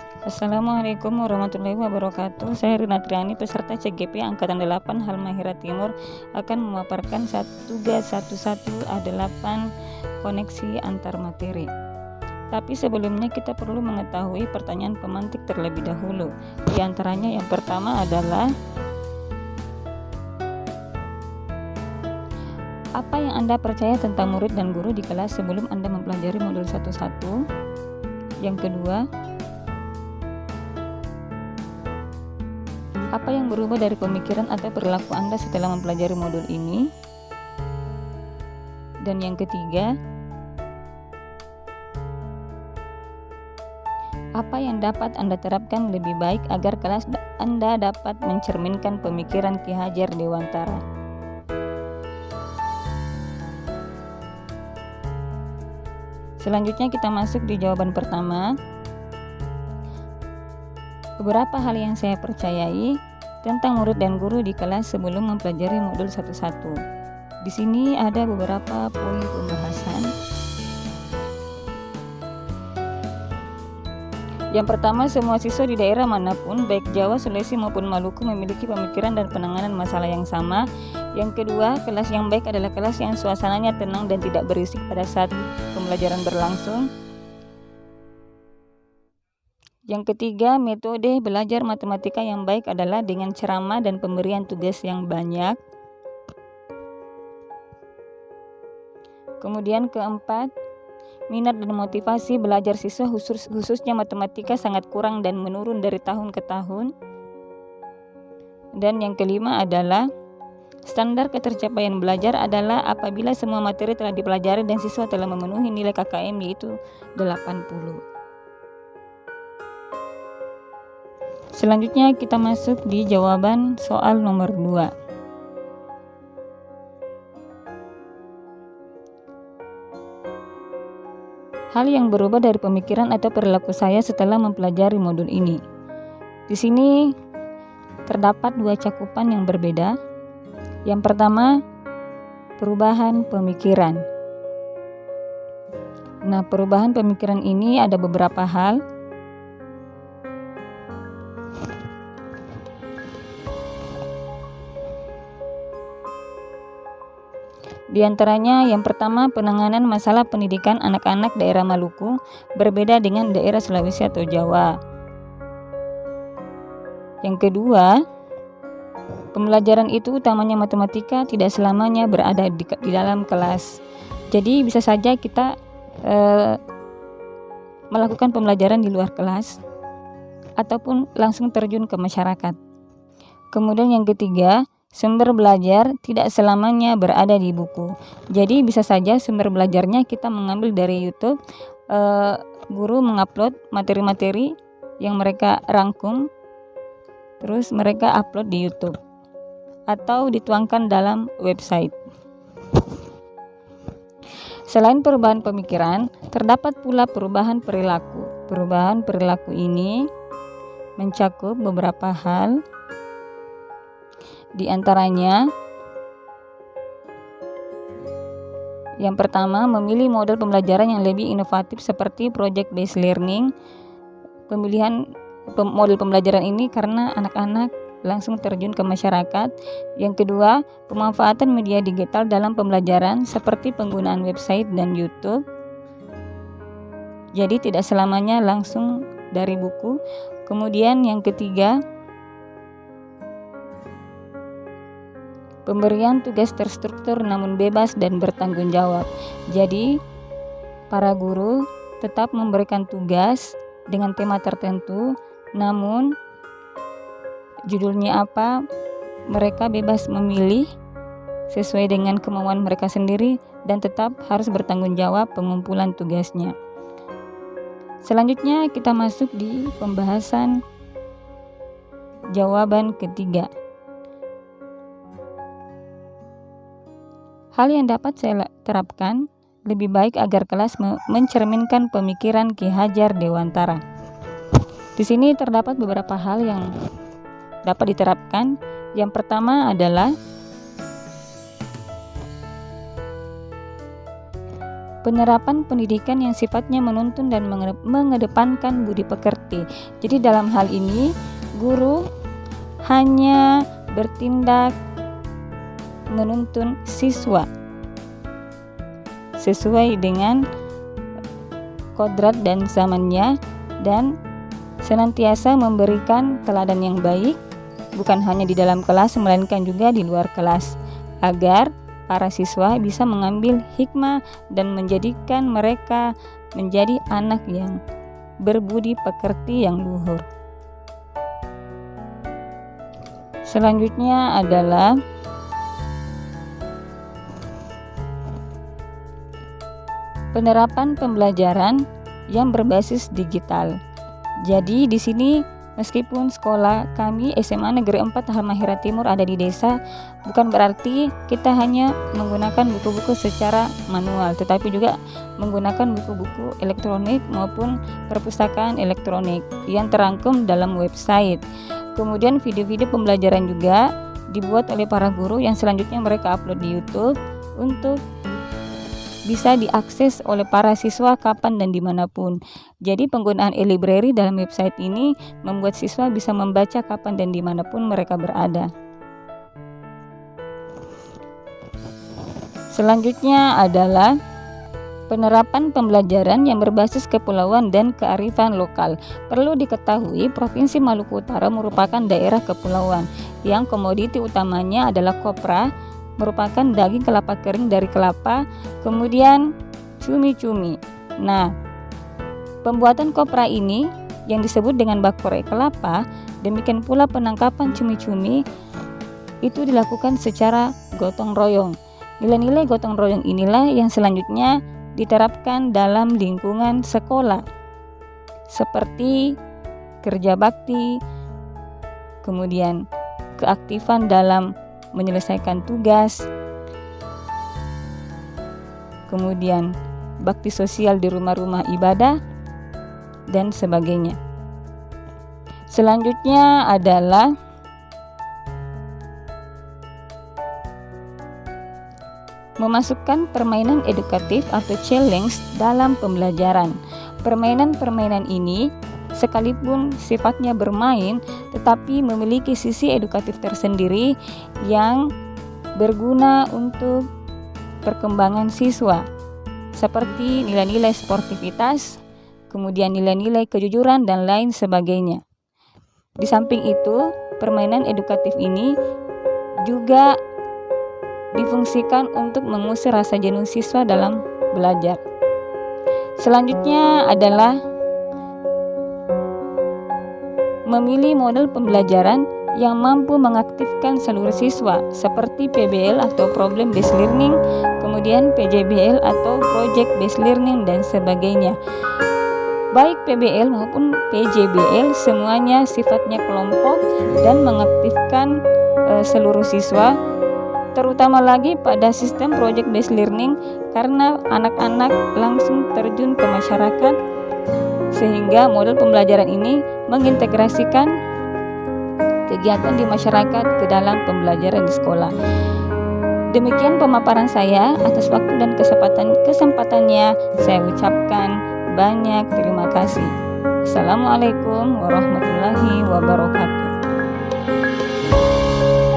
Assalamualaikum warahmatullahi wabarakatuh. Saya Rina Triani, peserta CGP Angkatan 8 Halmahera Timur, akan memaparkan tugas 118 koneksi antar materi. Tapi sebelumnya kita perlu mengetahui pertanyaan pemantik terlebih dahulu. Di antaranya yang pertama adalah, apa yang Anda percaya tentang murid dan guru di kelas sebelum Anda mempelajari modul 11? Yang kedua, apa yang berubah dari pemikiran atau perilaku Anda setelah mempelajari modul ini? Dan yang ketiga, apa yang dapat Anda terapkan lebih baik agar kelas Anda dapat mencerminkan pemikiran Ki Hajar Dewantara? Selanjutnya kita masuk di jawaban pertama. Beberapa hal yang saya percayai tentang murid dan guru di kelas sebelum mempelajari modul 11. Di sini ada beberapa poin pembahasan. Yang pertama, semua siswa di daerah manapun, baik Jawa, Sulawesi maupun Maluku, memiliki pemikiran dan penanganan masalah yang sama. Yang kedua, kelas yang baik adalah kelas yang suasananya tenang dan tidak berisik pada saat pembelajaran berlangsung. Yang ketiga, metode belajar matematika yang baik adalah dengan ceramah dan pemberian tugas yang banyak. Kemudian keempat, minat dan motivasi belajar siswa khususnya matematika sangat kurang dan menurun dari tahun ke tahun. Dan yang kelima adalah, standar ketercapaian belajar adalah apabila semua materi telah dipelajari dan siswa telah memenuhi nilai KKM yaitu 80. Selanjutnya kita masuk di jawaban soal nomor 2. Hal yang berubah dari pemikiran atau perilaku saya setelah mempelajari modul ini. Di sini terdapat dua cakupan yang berbeda. Yang pertama, perubahan pemikiran. Nah, perubahan pemikiran ini ada beberapa hal. Di antaranya, yang pertama, penanganan masalah pendidikan anak-anak daerah Maluku berbeda dengan daerah Sulawesi atau Jawa. Yang kedua, pembelajaran itu utamanya matematika tidak selamanya berada di dalam kelas. Jadi bisa saja kita melakukan pembelajaran di luar kelas ataupun langsung terjun ke masyarakat. Kemudian yang ketiga, sumber belajar tidak selamanya berada di buku. Jadi bisa saja sumber belajarnya kita mengambil dari YouTube. Guru mengupload materi-materi yang mereka rangkum, terus mereka upload di YouTube atau dituangkan dalam website. Selain perubahan pemikiran, terdapat pula perubahan perilaku. Perubahan perilaku ini mencakup beberapa hal. Di antaranya, yang pertama, memilih model pembelajaran yang lebih inovatif seperti project based learning. Pemilihan model pembelajaran ini karena anak-anak langsung terjun ke masyarakat. Yang kedua, pemanfaatan media digital dalam pembelajaran seperti penggunaan website dan YouTube. Jadi tidak selamanya langsung dari buku. Kemudian yang ketiga, pemberian tugas terstruktur namun bebas dan bertanggung jawab. Jadi, para guru tetap memberikan tugas dengan tema tertentu, namun judulnya apa, mereka bebas memilih sesuai dengan kemauan mereka sendiri dan tetap harus bertanggung jawab pengumpulan tugasnya. Selanjutnya kita masuk di pembahasan jawaban ketiga. Hal yang dapat saya terapkan lebih baik agar kelas mencerminkan pemikiran Ki Hajar Dewantara. Di sini terdapat beberapa hal yang dapat diterapkan. Yang pertama adalah penerapan pendidikan yang sifatnya menuntun dan mengedepankan budi pekerti. Jadi dalam hal ini guru hanya bertindak menuntun siswa sesuai dengan kodrat dan zamannya, dan senantiasa memberikan teladan yang baik bukan hanya di dalam kelas melainkan juga di luar kelas, agar para siswa bisa mengambil hikmah dan menjadikan mereka menjadi anak yang berbudi pekerti yang luhur. Selanjutnya adalah penerapan pembelajaran yang berbasis digital. Jadi di sini meskipun sekolah kami SMA Negeri 4 Halmahera Timur ada di desa, bukan berarti kita hanya menggunakan buku-buku secara manual, tetapi juga menggunakan buku-buku elektronik maupun perpustakaan elektronik yang terangkum dalam website. Kemudian video-video pembelajaran juga dibuat oleh para guru yang selanjutnya mereka upload di YouTube untuk bisa diakses oleh para siswa kapan dan dimanapun. Jadi penggunaan e-library dalam website ini membuat siswa bisa membaca kapan dan dimanapun mereka berada. Selanjutnya adalah penerapan pembelajaran yang berbasis kepulauan dan kearifan lokal. Perlu diketahui, Provinsi Maluku Utara merupakan daerah kepulauan yang komoditi utamanya adalah kopra, merupakan daging kelapa kering dari kelapa, kemudian cumi-cumi. Nah, pembuatan kopra ini yang disebut dengan bak korek kelapa, demikian pula penangkapan cumi-cumi itu dilakukan secara gotong royong. Nilai-nilai gotong royong inilah yang selanjutnya diterapkan dalam lingkungan sekolah, seperti kerja bakti, kemudian keaktifan dalam menyelesaikan tugas, kemudian bakti sosial di rumah-rumah ibadah, dan sebagainya. Selanjutnya adalah memasukkan permainan edukatif atau challenge dalam pembelajaran. Permainan-permainan ini sekalipun sifatnya bermain, tetapi memiliki sisi edukatif tersendiri yang berguna untuk perkembangan siswa, seperti nilai-nilai sportivitas, kemudian nilai-nilai kejujuran, dan lain sebagainya. Di samping itu, permainan edukatif ini juga difungsikan untuk mengusir rasa jenuh siswa dalam belajar. Selanjutnya adalah memilih model pembelajaran yang mampu mengaktifkan seluruh siswa, seperti PBL atau Problem Based Learning, kemudian PJBL atau Project Based Learning, dan sebagainya. Baik PBL maupun PJBL semuanya sifatnya kelompok dan mengaktifkan seluruh siswa, terutama lagi pada sistem Project Based Learning karena anak-anak langsung terjun ke masyarakat, sehingga model pembelajaran ini mengintegrasikan kegiatan di masyarakat ke dalam pembelajaran di sekolah. Demikian pemaparan saya. Atas waktu dan kesempatannya saya ucapkan banyak terima kasih. Assalamualaikum warahmatullahi wabarakatuh.